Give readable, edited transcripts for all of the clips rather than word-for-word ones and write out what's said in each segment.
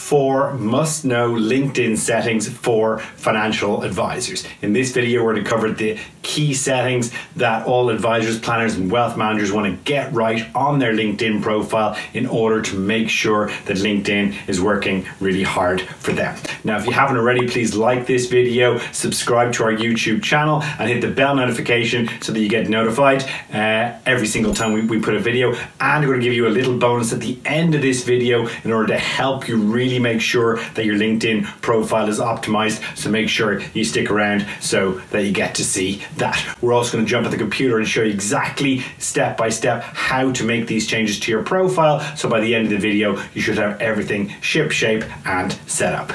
4 must-know LinkedIn settings for financial advisors. In this video, we're going to cover the key settings that all advisors, planners, and wealth managers want to get right on their LinkedIn profile in order to make sure that LinkedIn is working really hard for them. Now, if you haven't already, please like this video, subscribe to our YouTube channel, and hit the bell notification so that you get notified every single time we put a video. And we're going to give you a little bonus at the end of this video in order to help you really make sure that your LinkedIn profile is optimized. So make sure you stick around so that you get to see that. We're also going to jump at the computer and show you exactly step by step how to make these changes to your profile. So by the end of the video, you should have everything ship shape and set up.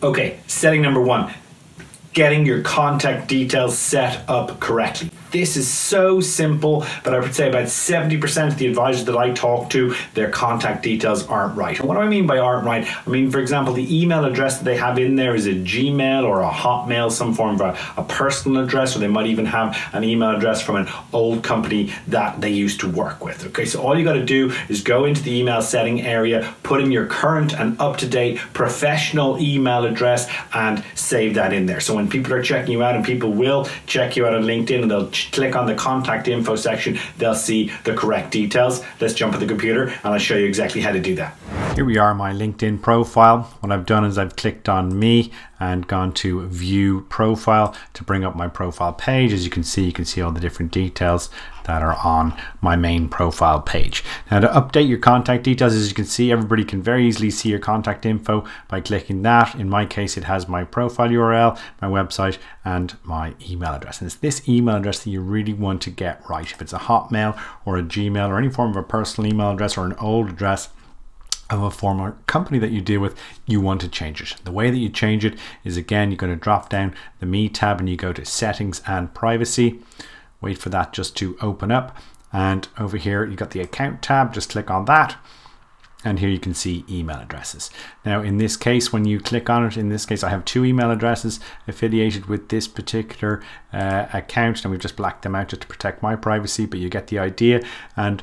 Okay, setting number 1. Getting your contact details set up correctly. This is so simple, but I would say about 70% of the advisors that I talk to, their contact details aren't right. And what do I mean by aren't right? I mean, for example, the email address that they have in there is a Gmail or a Hotmail, some form of a personal address, or they might even have an email address from an old company that they used to work with. Okay, so all you got to do is go into the email setting area, put in your current and up-to-date professional email address, and save that in there. So when people are checking you out, and people will check you out on LinkedIn, and they'll click on the contact info section, they'll see the correct details. Let's jump at the computer and I'll show you exactly how to do that. Here we are, my LinkedIn profile. What I've done is I've clicked on me and gone to view profile to bring up my profile page. As you can see all the different details that are on my main profile page. Now, to update your contact details, as you can see, everybody can very easily see your contact info by clicking that. In my case, it has my profile URL, my website, and my email address. And it's this email address that you really want to get right. If it's a Hotmail or a Gmail or any form of a personal email address or an old address of a former company that you deal with, you want to change it. The way that you change it is, again, you're going to drop down the Me tab and you go to Settings and Privacy. Wait for that just to open up, and over here you got the Account tab. Just click on that, and here you can see email addresses. Now, in this case, when you click on it, in this case I have 2 email addresses affiliated with this particular account, and we've just blacked them out just to protect my privacy, but you get the idea. And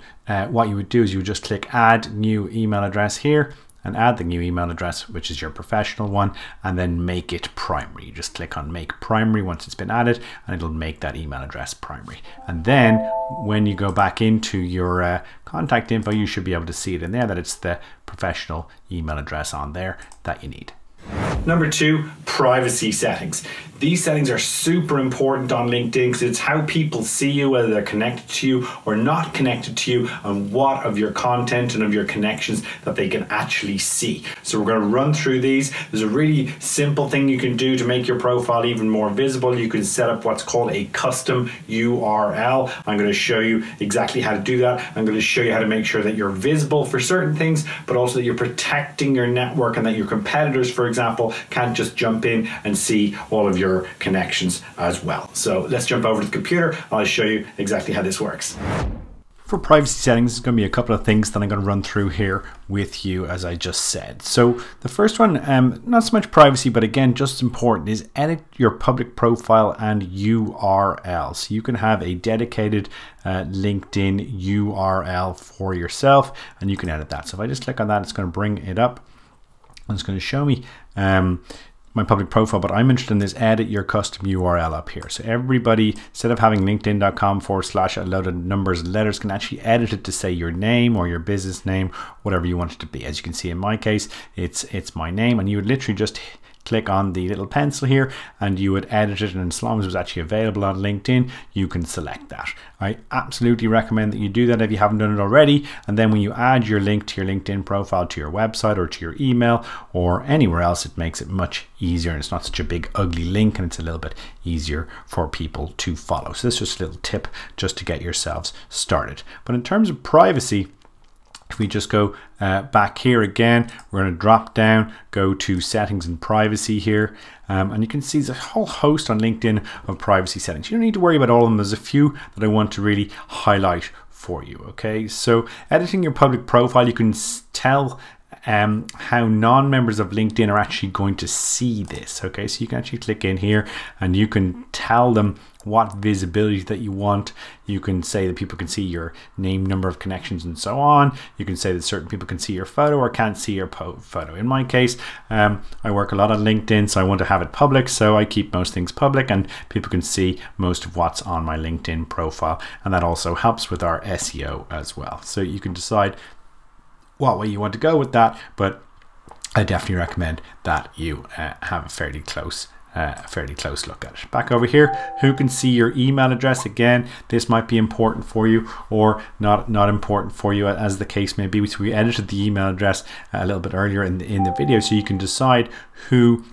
what you would do is you would just click Add New Email Address here, and add the new email address, which is your professional one, and then make it primary. You just click on Make Primary once it's been added, and it'll make that email address primary. And then when you go back into your contact info, you should be able to see it in there that it's the professional email address on there that you need. Number 2, privacy settings. These settings are super important on LinkedIn because it's how people see you, whether they're connected to you or not connected to you, and what of your content and of your connections that they can actually see. So we're going to run through these. There's a really simple thing you can do to make your profile even more visible. You can set up what's called a custom URL. I'm going to show you exactly how to do that. I'm going to show you how to make sure that you're visible for certain things, but also that you're protecting your network and that your competitors, for example, can't just jump in and see all of your connections as well. So let's jump over to the computer. I'll show you exactly how this works. For privacy settings, there's going to be a couple of things that I'm going to run through here with you, as I just said. So the first one, not so much privacy, but again, just important, is edit your public profile and URL. So you can have a dedicated LinkedIn URL for yourself, and you can edit that. So if I just click on that, it's going to bring it up. It's going to show me my public profile, but I'm interested in this edit your custom URL up here. So everybody, instead of having linkedin.com/a load of numbers and letters, can actually edit it to say your name or your business name, whatever you want it to be. As you can see in my case, it's my name, and you would literally just click on the little pencil here and you would edit it, and as long as it was actually available on LinkedIn, you can select that. I absolutely recommend that you do that if you haven't done it already, and then when you add your link to your LinkedIn profile to your website or to your email or anywhere else, it makes it much easier, and it's not such a big ugly link, and it's a little bit easier for people to follow. So this is just a little tip just to get yourselves started. But in terms of privacy, if we just go back here again, we're going to drop down, go to Settings and Privacy here, and you can see there's a whole host on LinkedIn of privacy settings. You don't need to worry about all of them. There's a few that I want to really highlight for you. Okay, so editing your public profile, you can tell how non-members of LinkedIn are actually going to see this. Okay, so you can actually click in here and you can tell them what visibility that you want. You can say that people can see your name, number of connections, and so on. You can say that certain people can see your photo or can't see your photo. In my case, I work a lot on LinkedIn, so I want to have it public, so I keep most things public and people can see most of what's on my LinkedIn profile, and that also helps with our SEO as well. So you can decide what way you want to go with that, but I definitely recommend that you have a fairly close look at it. Back over here, who can see your email address? Again, this might be important for you or not important for you, as the case may be. So we edited the email address a little bit earlier in the video, so you can decide who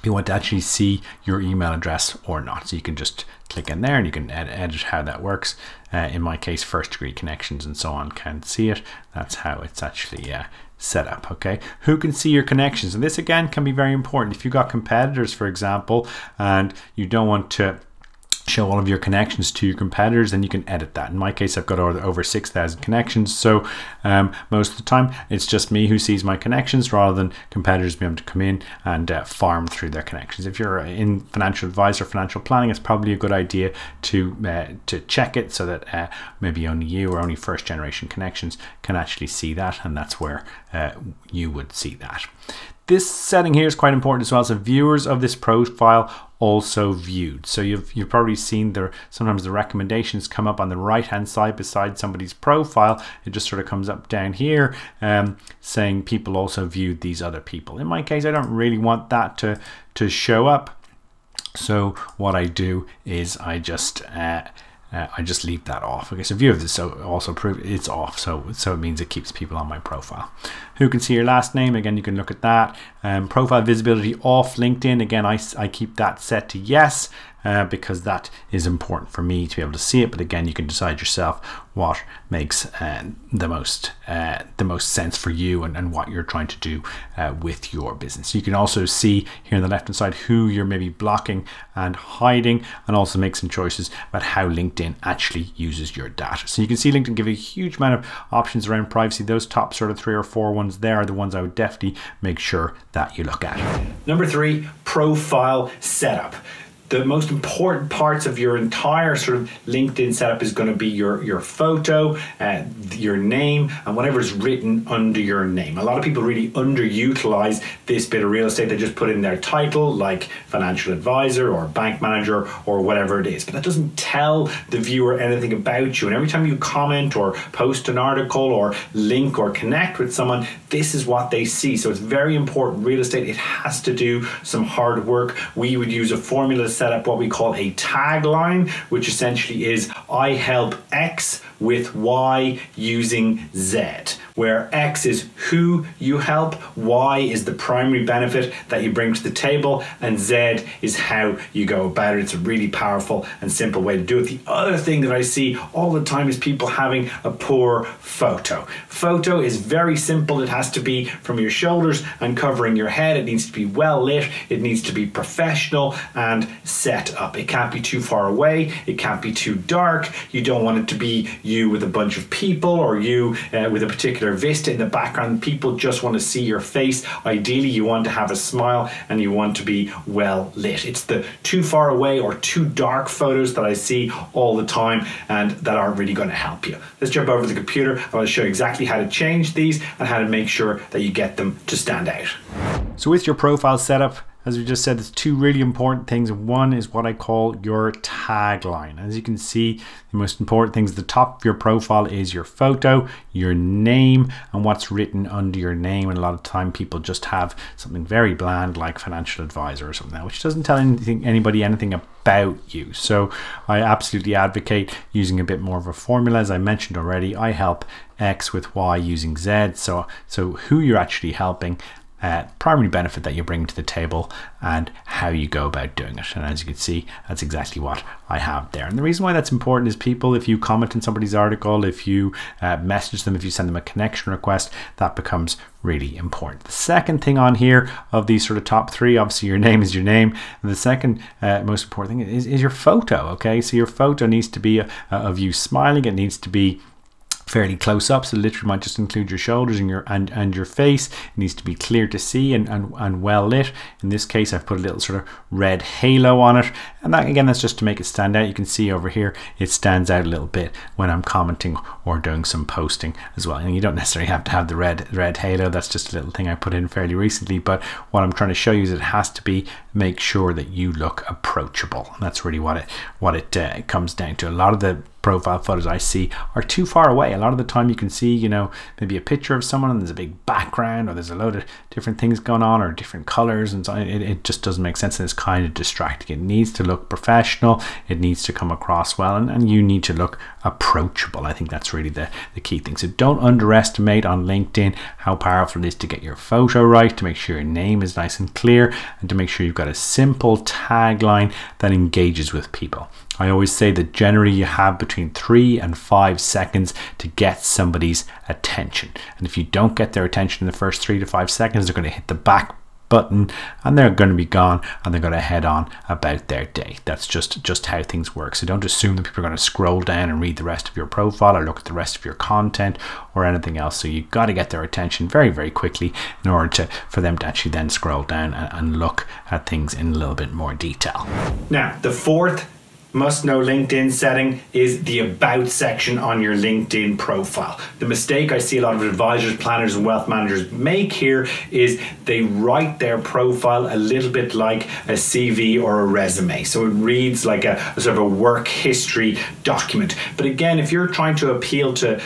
you want to actually see your email address or not. So you can just click in there and you can edit how that works. In my case, first degree connections and so on can't see it. That's how it's actually set up. Okay, who can see your connections? And this again can be very important. If you've got competitors, for example, and you don't want to show all of your connections to your competitors, then you can edit that. In my case, I've got over 6,000 connections, so most of the time it's just me who sees my connections rather than competitors being able to come in and farm through their connections. If you're in financial advice or financial planning, it's probably a good idea to check it so that maybe only you or only first generation connections can actually see that, and that's where you would see that. This setting here is quite important as well. So viewers of this profile also viewed. So you've probably seen sometimes the recommendations come up on the right hand side beside somebody's profile. It just sort of comes up down here saying people also viewed these other people. In my case, I don't really want that to show up. So what I do is I just leave that off. Okay, so view of this also prove it's off, so it means it keeps people on my profile. Who can see your last name? Again, you can look at that. Profile visibility off LinkedIn. Again, I keep that set to yes because that is important for me to be able to see it. But again, you can decide yourself what makes the most sense for you and what you're trying to do with your business. You can also see here on the left hand side who you're maybe blocking and hiding, and also make some choices about how LinkedIn actually uses your data. So you can see LinkedIn give a huge amount of options around privacy. Those top sort of 3 or 4 ones there are the ones I would definitely make sure that you look at. Number 3, profile setup. The most important parts of your entire sort of LinkedIn setup is going to be your photo, your name, and whatever's written under your name. A lot of people really underutilize this bit of real estate. They just put in their title, like financial advisor or bank manager or whatever it is. But that doesn't tell the viewer anything about you. And every time you comment or post an article or link or connect with someone, this is what they see. So it's very important. Real estate, it has to do some hard work. We would use a formula to set up what we call a tagline, which essentially is I help X with Y using Z, where X is who you help, Y is the primary benefit that you bring to the table, and Z is how you go about it. It's a really powerful and simple way to do it. The other thing that I see all the time is people having a poor photo. Photo is very simple. It has to be from your shoulders and covering your head. It needs to be well lit. It needs to be professional and set up. It can't be too far away. It can't be too dark. You don't want it to be you with a bunch of people or you with a particular vista in the background. People just want to see your face. Ideally, you want to have a smile and you want to be well lit. It's the too far away or too dark photos that I see all the time and that aren't really going to help you. Let's jump over to the computer. I want to show you exactly how to change these and how to make sure that you get them to stand out. So with your profile setup, as we just said, there's 2 really important things. One is what I call your tagline. As you can see, the most important things at the top of your profile is your photo, your name, and what's written under your name. And a lot of time people just have something very bland like financial advisor or something, which doesn't tell anybody anything about you. So I absolutely advocate using a bit more of a formula. As I mentioned already, I help X with Y using Z. So who you're actually helping, primary benefit that you bring to the table, and how you go about doing it. And as you can see, that's exactly what I have there. And the reason why that's important is people, if you comment on somebody's article, if you message them, if you send them a connection request, that becomes really important. The second thing on here of these sort of top 3, obviously your name is your name, and the second most important thing is your photo. Okay, so your photo needs to be of you smiling. It needs to be fairly close up, so literally might just include your shoulders and your face. It needs to be clear to see and well lit. In this case, I've put a little sort of red halo on it, and that, again, that's just to make it stand out. You can see over here it stands out a little bit when I'm commenting or doing some posting as well. And you don't necessarily have to have the red halo. That's just a little thing I put in fairly recently, but what I'm trying to show you is it has to be, make sure that you look approachable, and that's really what it comes down to. A lot of the profile photos I see are too far away. A lot of the time you can see, you know, maybe a picture of someone and there's a big background, or there's a load of different things going on, or different colors, and so it just doesn't make sense, and it's kind of distracting. It needs to look professional, it needs to come across well, and you need to look approachable. I think that's really the key thing. So don't underestimate on LinkedIn how powerful it is to get your photo right, to make sure your name is nice and clear, and to make sure you've got a simple tagline that engages with people. I always say that generally you have between 3 and 5 seconds to get somebody's attention. And if you don't get their attention in the first 3 to 5 seconds, they're going to hit the back button and they're going to be gone, and they're going to head on about their day. That's just how things work. So don't assume that people are going to scroll down and read the rest of your profile or look at the rest of your content or anything else. So you've got to get their attention very, very quickly in order for them to actually then scroll down and look at things in a little bit more detail. Now, the fourth must-know LinkedIn setting is the About section on your LinkedIn profile. The mistake I see a lot of advisors, planners, and wealth managers make here is they write their profile a little bit like a CV or a resume. So it reads like a sort of a work history document. But again, if you're trying to appeal to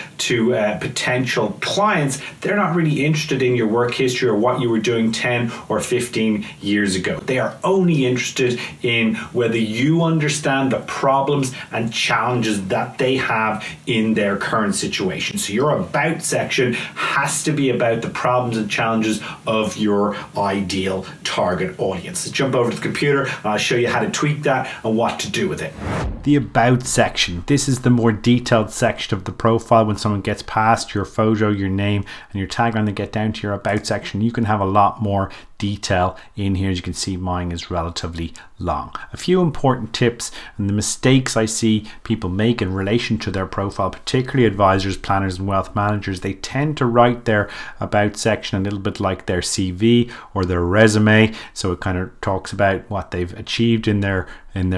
potential clients, they're not really interested in your work history or what you were doing 10 or 15 years ago. They are only interested in whether you understand the problems and challenges that they have in their current situation. So your About section has to be about the problems and challenges of your ideal target audience. So jump over to the computer and I'll show you how to tweak that and what to do with it. The About section. This is the more detailed section of the profile. When someone gets past your photo, your name, and your tagline, they get down to your About section. You can have a lot more detail in here. As you can see, mine is relatively long. A few important tips and the mistakes I see people make in relation to their profile, particularly advisors, planners, and wealth managers. They tend to write their About section a little bit like their CV or their resume. So it kind of talks about what they've achieved in their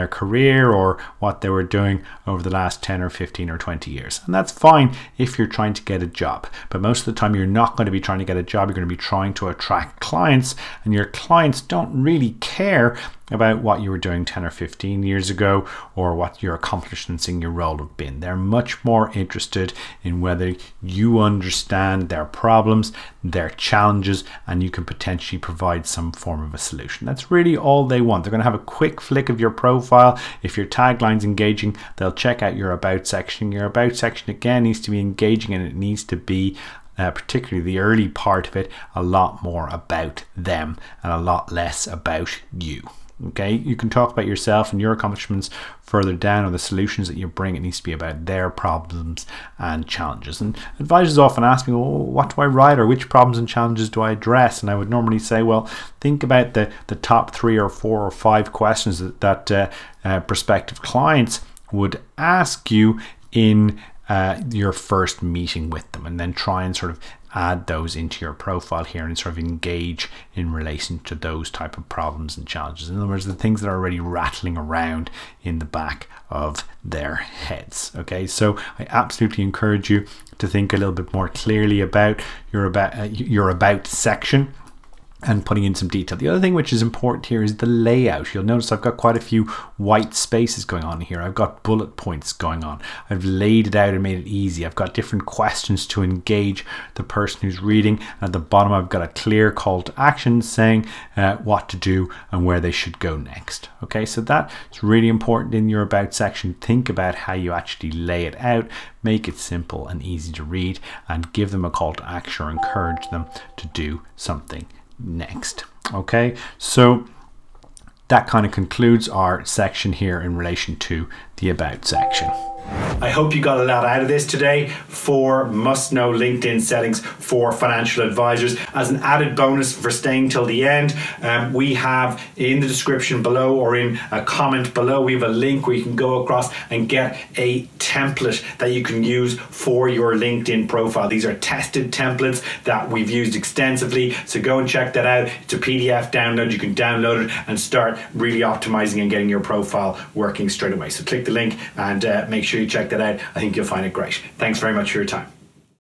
career or what they were doing over the last 10 or 15 or 20 years. And that's fine if you're trying to get a job. But most of the time you're not going to be trying to get a job. You're going to be trying to attract clients, and your clients don't really care about what you were doing 10 or 15 years ago or what your accomplishments in your role have been. They're much more interested in whether you understand their problems, their challenges, and you can potentially provide some form of a solution. That's really all they want. They're going to have a quick flick of your profile. If your tagline's engaging, they'll check out your About section. Your About section, again, needs to be engaging, and it needs to be particularly the early part of it, a lot more about them and a lot less about you. Okay, you can talk about yourself and your accomplishments further down, or the solutions that you bring. It needs to be about their problems and challenges. And advisors often ask me, well, what do I write, or which problems and challenges do I address? And I would normally say, well, think about the top 3 or 4 or 5 questions that prospective clients would ask you in your first meeting with them, and then try and sort of add those into your profile here and sort of engage in relation to those type of problems and challenges. In other words, the things that are already rattling around in the back of their heads. Okay, so I absolutely encourage you to think a little bit more clearly about your About section and putting in some detail. The other thing which is important here is the layout. You'll notice I've got quite a few white spaces going on here. I've got bullet points going on. I've laid it out and made it easy. I've got different questions to engage the person who's reading. At the bottom, I've got a clear call to action saying what to do and where they should go next. Okay, so that's really important in your About section. Think about how you actually lay it out. Make it simple and easy to read, and give them a call to action or encourage them to do something next. Okay, so that kind of concludes our section here in relation to the About section. I hope you got a lot out of this today. 4 must-know LinkedIn settings for financial advisors. As an added bonus for staying till the end, we have in the description below or in a comment below, we have a link where you can go across and get a template that you can use for your LinkedIn profile. These are tested templates that we've used extensively, so go and check that out. It's a PDF download. You can download it and start really optimizing and getting your profile working straight away. So click the link and make sure you check that out. I think you'll find it great. Thanks very much for your time.